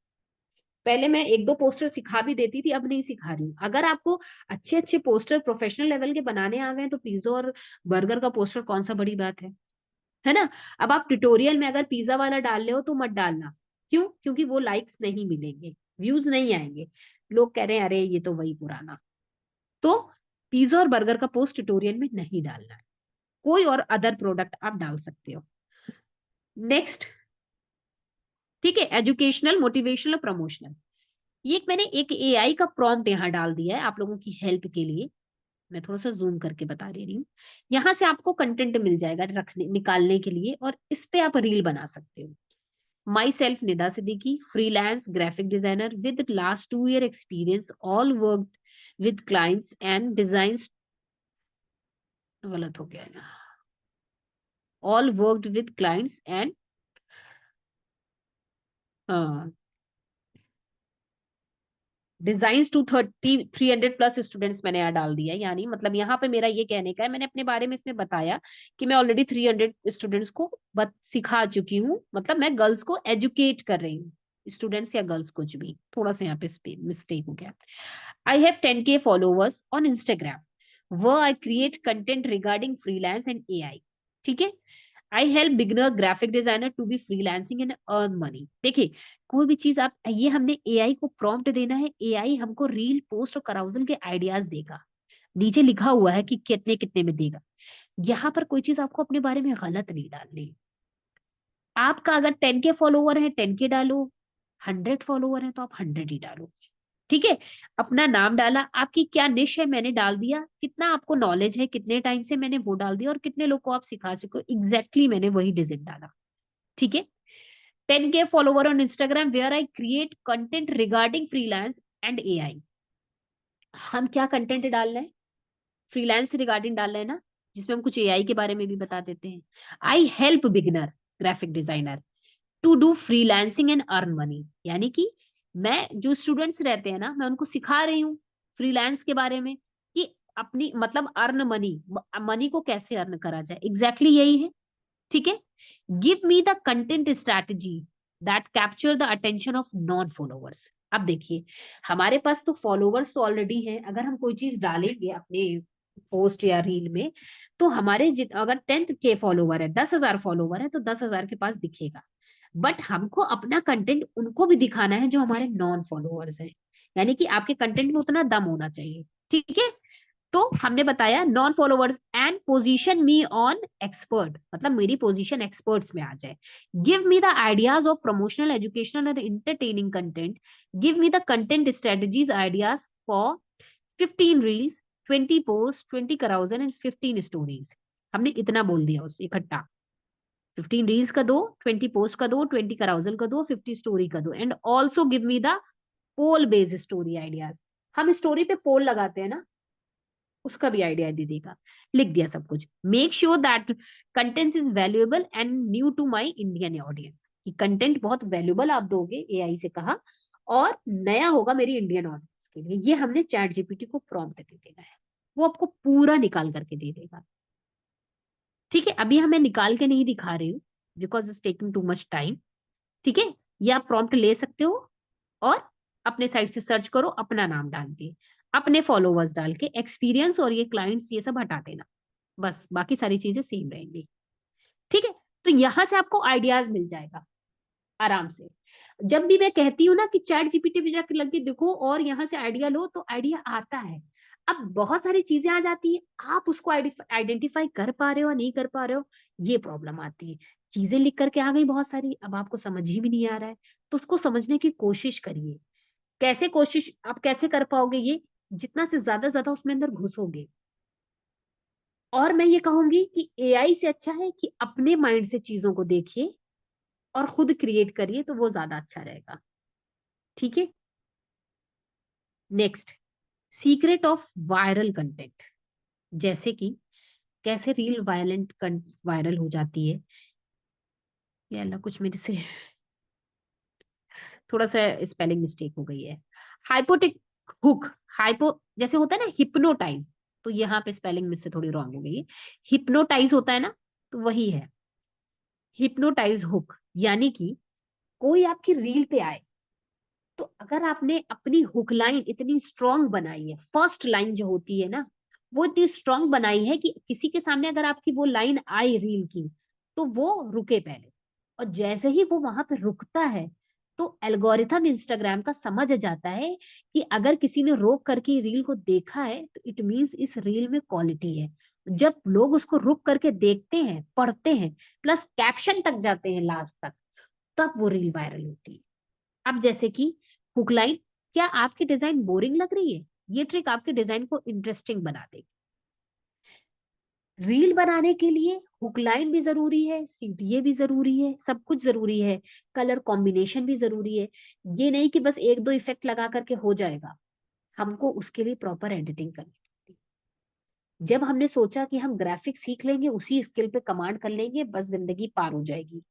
पहले मैं एक दो पोस्टर सिखा भी देती थी, अब नहीं सिखा रही हूँ। अगर आपको अच्छे अच्छे पोस्टर प्रोफेशनल लेवल के बनाने आ गए तो पिज्जा और बर्गर का पोस्टर कौन सा बड़ी बात है ना। अब आप ट्यूटोरियल में अगर पिज्जा वाला डाल रहे हो तो मत डालना। क्यों? क्योंकि वो लाइक्स नहीं मिलेंगे, व्यूज नहीं आएंगे, लोग कह रहे हैं अरे ये तो वही पुराना। तो पिज्जा और बर्गर का पोस्ट ट्यूटोरियल में नहीं डालना है। कोई और अदर प्रोडक्ट आप डाल सकते हो। नेक्स्ट, ठीक है, एजुकेशनल, मोटिवेशनल और प्रमोशनल। ये मैंने एक एआई का प्रॉम्प्ट यहाँ डाल दिया है आप लोगों की हेल्प के लिए। मैं थोड़ा सा जूम करके बता दे रही हूँ। यहाँ से आपको कंटेंट मिल जाएगा रखने निकालने के लिए, और इस पे आप रील बना सकते हो। My self Nida Siddiqui, freelance graphic designer with last 2 year experience, all work with clients and design, गलत हो गया है, all worked with clients and design to 300+ students मैंने यहाँ डाल दिया है। यानी मतलब यहाँ पे मेरा ये कहने का है, मैंने अपने बारे में इसमें बताया कि मैं ऑलरेडी 300 स्टूडेंट्स को सिखा चुकी हूँ, मतलब मैं गर्ल्स को एजुकेट कर रही हूँ, स्टूडेंट्स या गर्ल्स कुछ भी। थोड़ा सा यहाँ पे मिस्टेक हो गया। I have 10K followers on Instagram, वो I create content regarding freelance and AI. ठीक है, I help beginner graphic designer to be freelancing and earn money. देखिए, कोई भी चीज आप, ये हमने एआई को प्रॉम्प्ट देना है, एआई हमको रील पोस्ट और कराउजल के आइडियाज देगा। नीचे लिखा हुआ है कि कितने कितने में देगा। यहाँ पर कोई चीज आपको अपने बारे में गलत नहीं डालनी। आपका अगर 10K फॉलोवर है 10K डालो, 100 फॉलोवर है तो आप 100 ही डालो। ठीक है, अपना नाम डाला, आपकी क्या निश है मैंने डाल दिया, कितना आपको नॉलेज है कितने टाइम से मैंने वो डाल दिया, और कितने लोग को आप सिखा चुके हो एग्जैक्टली मैंने वही डिजिट डाला। ठीक है, 10K follower on Instagram where I create content regarding freelance and AI। हम क्या कंटेंट डाल रहे हैं? फ्रीलांस रिगार्डिंग डाल रहे हैं ना, जिसमें हम कुछ एआई के बारे में भी बता देते हैं। I help beginner graphic designer to do freelancing and earn money. यानी कि मैं जो स्टूडेंट्स रहते हैं ना, मैं उनको सिखा रही हूँ फ्रीलांस के बारे में, कि अपनी मतलब अर्न मनी, मनी को कैसे अर्न करा जाए, एग्जैक्टली यही है। ठीक है, give me the content strategy that capture the attention of non followers. अब देखिए, हमारे पास तो फॉलोवर्स तो ऑलरेडी हैं, अगर हम कोई चीज डालेंगे अपने पोस्ट या रील में, तो हमारे अगर 10K फॉलोवर है, 10,000 फॉलोवर है, तो 10,000 के पास दिखेगा। बट हमको अपना कंटेंट उनको भी दिखाना है जो हमारे नॉन फॉलोअर्स हैं। यानी कि आपके कंटेंट में उतना दम होना चाहिए। ठीक है, तो हमने बताया non followers and position me on expert, मतलब मेरी पोजीशन एक्सपर्ट्स में आ जाए। Give me the ideas of promotional, educational और entertaining content. Give me the content strategies ideas for 15 reels, 20 post, 20 carousel and 15 stories. हमने इतना बोल दिया उस इकट्ठा। 15 रील्स का दो, 20 पोस्ट का दो, 20 कराउजल का दो, 50 स्टोरी का दो, and also give me the poll based story ideas. हम स्टोरी पे पोल लगाते हैं ना, उसका भी आइडिया दे देगा। लिख दिया सब कुछ। Make sure that content is valuable and new to my Indian audience. कि कंटेंट बहुत वैल्यूएबल आप दोगे, एआई से कहा, और नया होगा मेरी इंडियन ऑडियंस के लिए। ये हमने चैट जीपीटी को प्रॉम्प्ट दे देना है, वो आपको पूरा निकाल करके दे देगा। ठीक है, अभी हमें निकाल के नहीं दिखा रही हूँ because it's taking too much time. ठीक है, ये आप प्रॉम्प्ट ले सकते हो और अपने साइट से सर्च करो, अपना नाम डाल के, अपने फॉलोवर्स डाल के, एक्सपीरियंस और ये क्लाइंट्स ये सब हटा देना, बस बाकी सारी चीजें सेम रहेंगी। ठीक है, तो यहां से आपको आइडियाज मिल जाएगा आराम से। जब भी मैं कहती हूँ ना कि चैट जीपीटी भी जाकर लग के देखो और यहाँ से आइडिया लो, तो आइडिया आता है। अब बहुत सारी चीजें आ जाती है, आप उसको आइडेंटिफाई कर पा रहे हो नहीं कर पा रहे हो, ये प्रॉब्लम आती है। चीजें लिख करके आ गई बहुत सारी, अब आपको समझ ही भी नहीं आ रहा है, तो उसको समझने की कोशिश करिए। कैसे कोशिश आप कैसे कर पाओगे ये? जितना से ज्यादा उसमें अंदर घुसोगे। और मैं ये कहूंगी कि एआई से अच्छा है कि अपने माइंड से चीजों को देखिए और खुद क्रिएट करिए, तो वो ज्यादा अच्छा रहेगा। ठीक है, next, secret of viral content. जैसे कि कैसे रील वायरल हो जाती है। ये अल्लाह, कुछ मेरे से थोड़ा सा स्पेलिंग मिस्टेक हो गई है। हाइपोटिक हुक, हाइपो जैसे होता है ना हिप्नोटाइज, तो यहाँ पे स्पेलिंग मिस थोड़ी रॉन्ग हो गई है। हिप्नोटाइज होता है ना, तो वही है हिप्नोटाइज हुक। यानी कि कोई आपकी रील पे आए, तो अगर आपने अपनी हुक लाइन इतनी स्ट्रांग बनाई है, फर्स्ट लाइन जो होती है ना, वो इतनी स्ट्रांग बनाई है कि किसी के सामने अगर आपकी वो लाइन आई रील की, तो वो रुके पहले। और जैसे ही वो वहां पे रुकता है, तो एल्गोरिथम इंस्टाग्राम का समझ जाता है कि अगर किसी ने रोक करके रील को देखा है, तो इट मीन्स इस रील में क्वालिटी है। जब लोग उसको रुक करके देखते हैं, पढ़ते हैं, प्लस कैप्शन तक जाते हैं लास्ट तक, तब वो रील वायरल होती है। अब जैसे कि हुक लाइन, क्या आपकी डिजाइन बोरिंग लग रही है? ये ट्रिक आपके डिजाइन को इंटरेस्टिंग बना देगी। रील बनाने के लिए हुक लाइन भी जरूरी है, सीटीए भी जरूरी है, सब कुछ जरूरी है। कलर कॉम्बिनेशन भी जरूरी है। ये नहीं कि बस एक दो इफेक्ट लगा करके हो जाएगा, हमको उसके लिए प्रॉपर एडिटिंग करनी पड़ती है। जब हमने सोचा कि हम ग्राफिक सीख लेंगे, उसी स्किल पे कमांड कर लेंगे, बस जिंदगी पार हो जाएगी,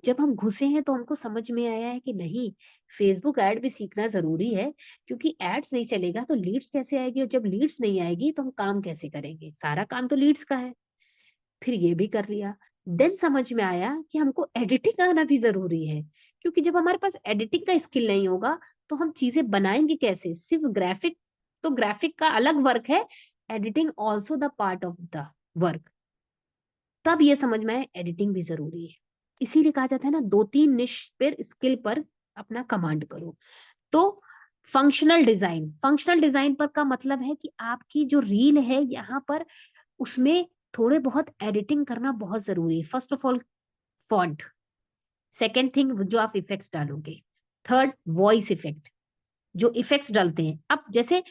जब हम घुसे हैं तो हमको समझ में आया है कि नहीं, फेसबुक ऐड भी सीखना जरूरी है। क्योंकि एड्स नहीं चलेगा तो लीड्स कैसे आएगी, और जब लीड्स नहीं आएगी तो हम काम कैसे करेंगे? सारा काम तो लीड्स का है। फिर ये भी कर लिया। देन समझ में आया कि हमको एडिटिंग आना भी जरूरी है। क्योंकि जब हमारे पास एडिटिंग का स्किल नहीं होगा, तो हम चीजें बनाएंगे कैसे? सिर्फ ग्राफिक, तो ग्राफिक का अलग वर्क है, editing also the part of the work. तब ये समझ में आया एडिटिंग भी जरूरी है। इसीलिए कहा जाता है ना, दो तीन निश पर स्किल पर अपना कमांड करो। तो फंक्शनल डिजाइन पर का मतलब है कि आपकी जो रील है यहाँ पर, उसमें थोड़े बहुत एडिटिंग करना बहुत जरूरी है। First of all font, second thing जो आप इफेक्ट्स डालोगे, थर्ड वॉइस इफेक्ट, जो इफेक्ट्स डालते हैं। अब जैसे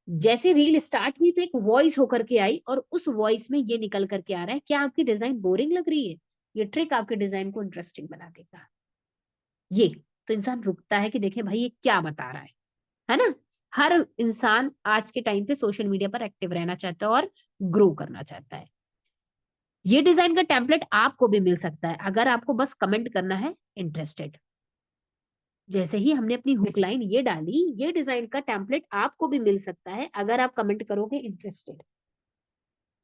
जैसे रील स्टार्ट हुई तो एक वॉइस होकर के आई, और उस वॉइस में ये निकल करके आ रहा है, क्या आपकी डिजाइन बोरिंग लग रही है? ये ट्रिक आपके डिजाइन को इंटरेस्टिंग बना देगा। ये तो इंसान रुकता है कि देखे भाई ये क्या बता रहा है ना? हर इंसान आज के टाइम पे सोशल मीडिया पर एक्टिव रहना चाहता है और ग्रो करना चाहता है। ये डिजाइन का टेम्पलेट आपको भी मिल सकता है, अगर आपको बस कमेंट करना है इंटरेस्टेड। जैसे ही हमने अपनी हुक लाइन ये डाली, ये डिजाइन का टेम्पलेट आपको भी मिल सकता है अगर आप कमेंट करोगे इंटरेस्टेड।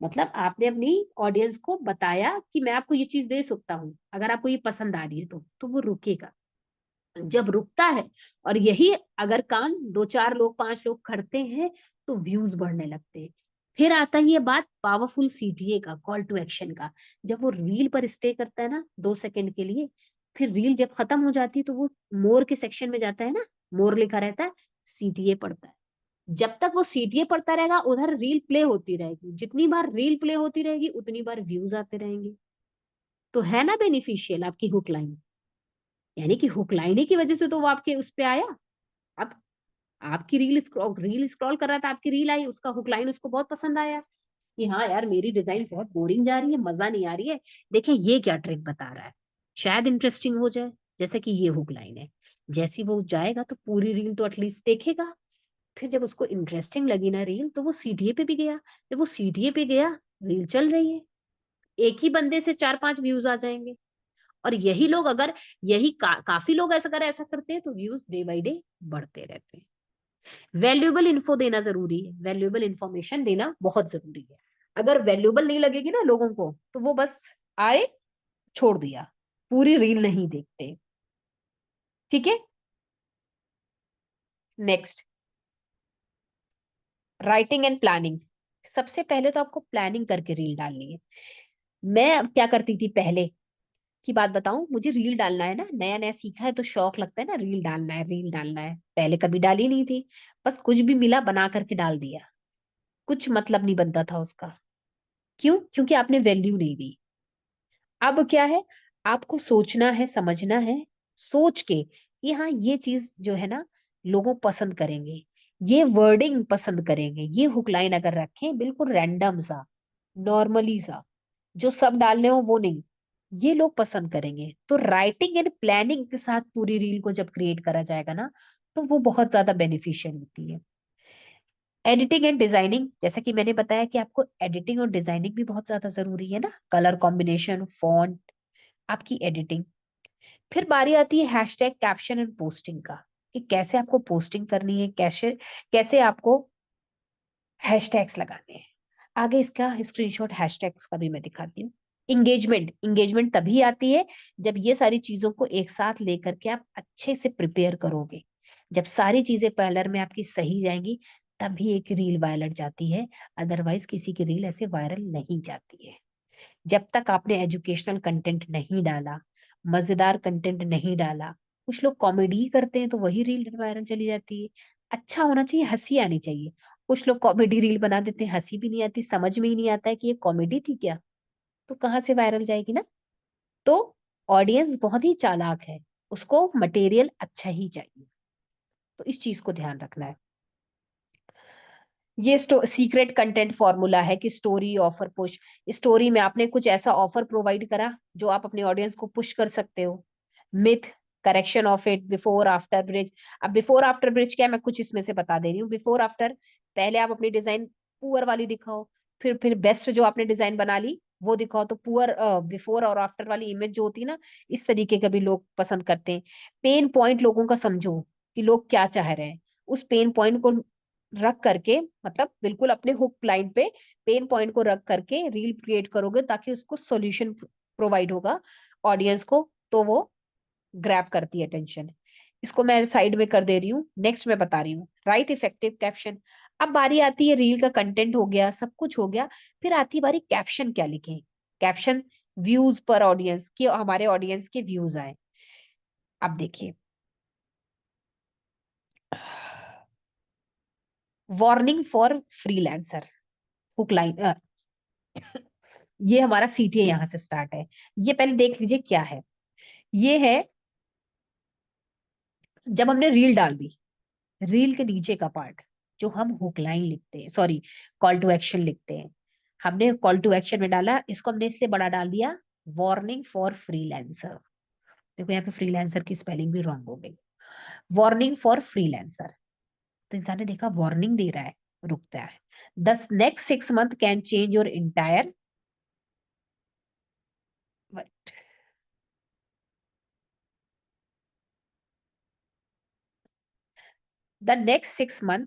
मतलब आपने अपनी ऑडियंस को बताया कि मैं आपको ये चीज दे सकता हूँ, अगर आपको ये पसंद आ रही है तो वो रुकेगा। जब रुकता है, और यही अगर काम दो चार लोग, पांच लोग करते हैं, तो व्यूज बढ़ने लगते हैं। फिर आता है ये बात पावरफुल सीटीए का, कॉल टू एक्शन का। जब वो रील पर स्टे करता है ना 2 सेकंड के लिए, फिर रील जब खत्म हो जाती है तो वो मोर के सेक्शन में जाता है ना, मोर लिखा रहता है, सीटीए पढ़ता है। जब तक वो सीटीए पढ़ता रहेगा, उधर रील प्ले होती रहेगी, जितनी बार रील प्ले होती रहेगी उतनी बार व्यूज आते रहेंगे। तो है ना बेनिफिशियल आपकी हुक लाइन? यानी कि हुक लाइन की वजह से तो वो आपके उस पे आया। अब आपकी रील स्क्रॉल कर रहा था, आपकी रील आई, उसका हुक लाइन उसको बहुत पसंद आया कि हाँ यार मेरी डिजाइन बहुत बोरिंग जा रही है, मजा नहीं आ रही है, देखें ये क्या ट्रिक बता रहा है, शायद इंटरेस्टिंग हो जाए। जैसे कि ये हुक लाइन है, जैसी वो जाएगा तो पूरी रील तो एटलीस्ट देखेगा। फिर जब उसको इंटरेस्टिंग लगी ना रील, तो वो सीटीए पे भी गया। जब वो सीटीए पे गया, रील चल रही है, एक ही बंदे से 4-5 व्यूज आ जाएंगे। और यही लोग अगर यही काफी लोग ऐसा करते हैं, तो व्यूज डे बाई डे बढ़ते रहते हैं। वैल्यूएबल इन्फो देना जरूरी है, वैल्यूएबल इंफॉर्मेशन देना बहुत जरूरी है। अगर वैल्यूएबल नहीं लगेगी ना लोगों को, तो वो बस आए, छोड़ दिया, पूरी रील नहीं देखते। ठीक है, नेक्स्ट, राइटिंग एंड प्लानिंग। सबसे पहले तो आपको प्लानिंग करके रील डालनी है। मैं अब क्या करती थी पहले की बात बताऊं, मुझे रील डालना है ना, नया नया सीखा है तो शौक लगता है ना, रील डालना है, रील डालना है। पहले कभी डाली नहीं थी, बस कुछ भी मिला बना करके डाल दिया, कुछ मतलब नहीं बनता था उसका। क्यों? क्योंकि आपने वैल्यू नहीं दी। अब क्या है, आपको सोचना है, समझना है, सोच के कि हाँ ये चीज जो है ना लोगों पसंद करेंगे, ये वर्डिंग पसंद करेंगे, ये हुक लाइन अगर रखें बिल्कुल रैंडम सा, नॉर्मली सा, जो सब डालने हो वो नहीं, ये लोग पसंद करेंगे। तो राइटिंग एंड प्लानिंग के साथ पूरी रील को जब क्रिएट करा जाएगा ना, तो वो बहुत ज्यादा बेनिफिशियल होती है। एडिटिंग एंड डिजाइनिंग, जैसा कि मैंने बताया कि आपको एडिटिंग और डिजाइनिंग भी बहुत ज्यादा जरूरी है ना, कलर कॉम्बिनेशन, फॉन्ट, आपकी एडिटिंग। फिर बारी आती है हैशटैग, कैप्शन एंड पोस्टिंग का, कि कैसे आपको पोस्टिंग करनी है, कैसे कैसे आपको हैशटैग्स लगाने हैं। आगे इसका स्क्रीनशॉट हैशटैग्स का भी मैं दिखाती हूँ। इंगेजमेंट, इंगेजमेंट तभी आती है जब ये सारी चीजों को एक साथ लेकर के आप अच्छे से प्रिपेयर करोगे। जब सारी चीजें पहलर में आपकी सही जाएंगी तभी एक रील वायरल जाती है, अदरवाइज किसी की रील ऐसे वायरल नहीं जाती है। जब तक आपने एजुकेशनल कंटेंट नहीं डाला, मजेदार कंटेंट नहीं डाला, कुछ लोग कॉमेडी करते हैं तो वही रील वायरल चली जाती है। अच्छा होना चाहिए, हंसी आनी चाहिए। कुछ लोग कॉमेडी रील बना देते हैं, हंसी भी नहीं आती, समझ में ही नहीं आता है कि ये कॉमेडी थी क्या, तो कहाँ से वायरल जाएगी ना। तो ऑडियंस बहुत ही चालाक है, उसको मटेरियल अच्छा ही चाहिए, तो इस चीज को ध्यान रखना है। ये सीक्रेट कंटेंट फॉर्मूला है कि स्टोरी ऑफर पुश। स्टोरी में आपने कुछ ऐसा ऑफर प्रोवाइड करा जो आप अपने ऑडियंस को पुश कर सकते हो। Myth, correction of it, before after bridge. अब बिफोर आफ्टर ब्रिज क्या है, मैं कुछ इसमें से बता दे रही हूँ। बिफोर आफ्टर, पहले आप अपनी डिजाइन पुअर वाली दिखाओ, फिर बेस्ट जो आपने डिजाइन बना ली वो दिखाओ। तो पुअर, बिफोर और आफ्टर वाली इमेज जो होती है ना, इस तरीके का भी लोग पसंद करते हैं। पेन पॉइंट लोगों का समझो कि लोग क्या चाह रहे हैं, उस पेन पॉइंट को रख करके, मतलब बिल्कुल अपने हुक लाइन पे पेन पॉइंट को रख करके रील क्रिएट करोगे ताकि उसको सॉल्यूशन प्रोवाइड होगा ऑडियंस को, तो वो ग्रैब करती है अटेंशन। इसको मैं साइड में कर दे रही हूँ, नेक्स्ट मैं बता रही हूँ राइट इफेक्टिव कैप्शन। अब बारी आती है, रील का कंटेंट हो गया, सब कुछ हो गया, फिर आती बारी कैप्शन क्या लिखें। कैप्शन व्यूज पर ऑडियंस की, हमारे ऑडियंस के व्यूज आए। अब देखिए, warning for freelancer, hook line, ये हमारा सीटीए यहाँ से स्टार्ट है। ये पहले देख लीजिए क्या है। ये है जब हमने रील डाल दी, रील के नीचे का पार्ट जो हम हुक लाइन लिखते हैं, सॉरी कॉल टू एक्शन लिखते हैं, हमने कॉल टू एक्शन में डाला, इसको हमने इसलिए बड़ा डाल दिया, वार्निंग फॉर फ्रीलांसर। देखो यहाँ पे फ्रीलांसर की स्पेलिंग भी रॉन्ग हो गई। वार्निंग फॉर फ्रीलांसर, तो इंसान ने देखा वार्निंग दे रहा है, रुकता है। The next 6 month can change your entire, the next 6 month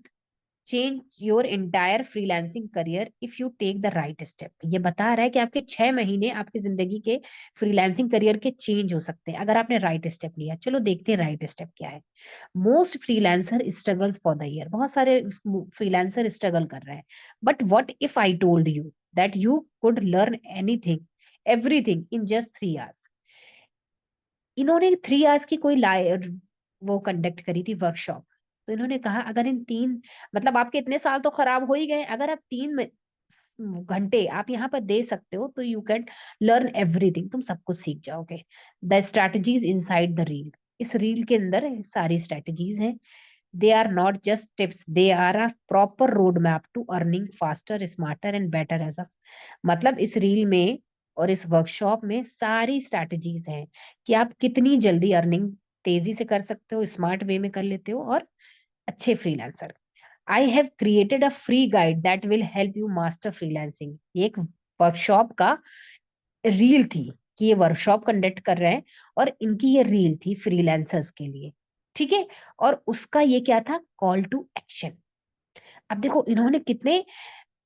change your entire freelancing career if you take the right step. ये बता रहा है कि आपके 6 महीने आपकी जिंदगी के फ्रीलांसिंग करियर के चेंज हो सकते हैं अगर आपने राइट स्टेप लिया। चलो देखते हैं राइट स्टेप क्या है। Most freelancer struggles for the year, बहुत सारे फ्रीलांसर स्ट्रगल कर रहे हैं। But what if I told you that you could learn anything everything in just 3 hours. इन्होंने 3 आवर्स की कोई वो कंडक्ट करी थी वर्कशॉप। तो इन्होंने कहा अगर इन 3, मतलब आपके इतने साल तो खराब हो ही गए, अगर आप 3 घंटे आप यहाँ पर दे सकते हो तो यू कैन लर्न एवरीथिंग, तुम सब कुछ सीख जाओगे। The strategies inside the reel, इस रील के अंदर सारी स्ट्रैटेजीज हैं। They are not just tips, they are a proper road map to earning faster smarter and better as a, मतलब इस रील में और इस वर्कशॉप में सारी स्ट्रैटेजीज हैं कि आप कितनी जल्दी अर्निंग तेजी से कर सकते हो, स्मार्ट वे में कर लेते हो और अच्छे freelancer. I have created a free guide that will help you master freelancing. ये एक वर्कशॉप का रील थी कि ये वर्कशॉप कंडक्ट कर रहे हैं और इनकी ये रील थी फ्रीलांसर्स के लिए, ठीक है। और उसका ये क्या था, कॉल टू एक्शन। अब देखो इन्होंने कितने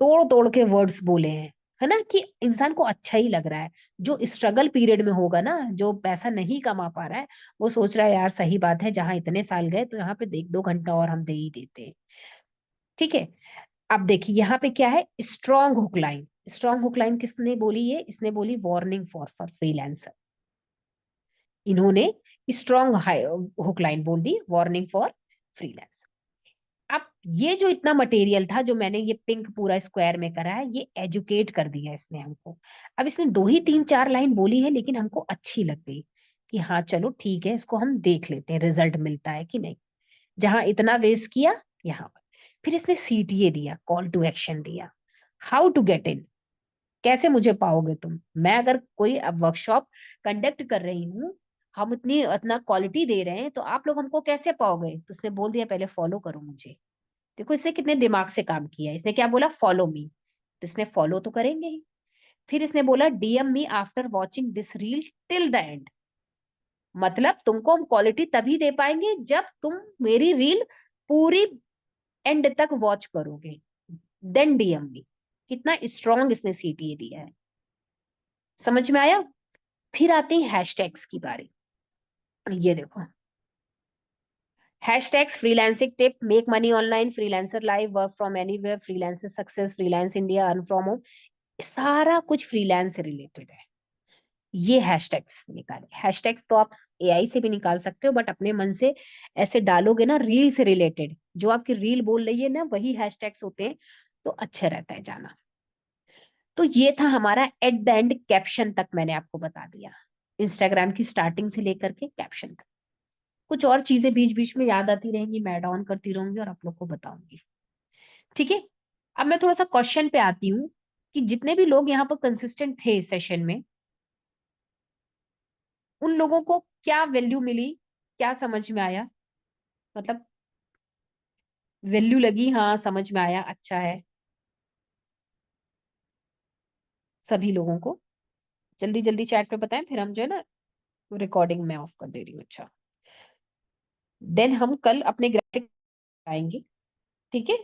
तोड़ तोड़ के वर्ड्स बोले हैं, है ना, कि इंसान को अच्छा ही लग रहा है। जो स्ट्रगल पीरियड में होगा ना, जो पैसा नहीं कमा पा रहा है, वो सोच रहा है यार सही बात है, जहां इतने साल गए तो यहाँ पे देख 2 घंटा और हम दे ही देते हैं, ठीक है। अब देखिए यहाँ पे क्या है, strong hook line. Strong hook line किसने बोली, ये इसने बोली वार्निंग फॉर फ्रीलांसर। इन्होंने स्ट्रॉन्ग हुक लाइन बोल दी, वार्निंग फॉर फ्रीलांसर। अब ये जो इतना मटेरियल था जो मैंने ये पिंक पूरा स्क्वायर में करा है, ये एजुकेट कर दिया इसने हमको। अब इसने 2 ही 3 4 लाइन बोली है लेकिन हमको अच्छी लग गई कि हाँ चलो ठीक है, इसको हम देख लेते हैं रिजल्ट मिलता है कि नहीं। जहां इतना वेस्ट किया यहाँ पर। फिर इसने सीटीए दिया, कॉल टू एक्शन दिया, हाउ टू गेट इन, कैसे मुझे पाओगे तुम। मैं अगर कोई अब वर्कशॉप कंडक्ट कर रही हूँ, हम इतनी इतना क्वालिटी दे रहे हैं, तो आप लोग हमको कैसे पाओगे। तो उसने बोल दिया पहले फॉलो करो मुझे। देखो इसने कितने दिमाग से काम किया है, इसने क्या बोला, फॉलो मी, तो इसने फॉलो तो करेंगे ही। फिर इसने बोला DM me after watching this reel till the end, मतलब तुमको हम क्वालिटी तभी दे पाएंगे जब तुम मेरी रील पूरी एंड तक वॉच करोगे, देन डीएम मी, कितना स्ट्रॉन्ग इसने सीटीए दिया है, समझ में आया। फिर आते हैं हैशटैग्स की बारी। ये देखो, hashtags freelancing tip, make money online, freelancer live, work from anywhere, freelancer success, freelance India, earn from home, सारा कुछ फ्रीलांस से रिलेटेड है। ये हैशटैग्स निकाले। हैशटैग्स तो आप एआई से भी निकाल सकते हो, बट अपने मन से ऐसे डालोगे ना, रील से रिलेटेड, जो आपकी रील बोल रही है ना वही हैशटैग्स होते हैं, तो अच्छा रहता है जाना। तो ये था हमारा एट द एंड कैप्शन तक मैंने आपको बता दिया, इंस्टाग्राम की स्टार्टिंग से लेकर के कैप्शन तक। कुछ और चीजें बीच बीच में याद आती रहेंगी, मैं ऐड ऑन करती रहूंगी और आप लोग को बताऊंगी, ठीक है। अब मैं थोड़ा सा क्वेश्चन पे आती हूँ कि जितने भी लोग यहाँ पर कंसिस्टेंट थे सेशन में, उन लोगों को क्या वैल्यू मिली, क्या समझ में आया, मतलब वैल्यू लगी, हाँ समझ में आया, अच्छा है सभी लोगों को। जल्दी जल्दी चैट पे बताएं, फिर हम जो है ना रिकॉर्डिंग में ऑफ कर दे रही हूँ। अच्छा, देन हम कल अपने ग्राफिक आएंगे, ठीक है।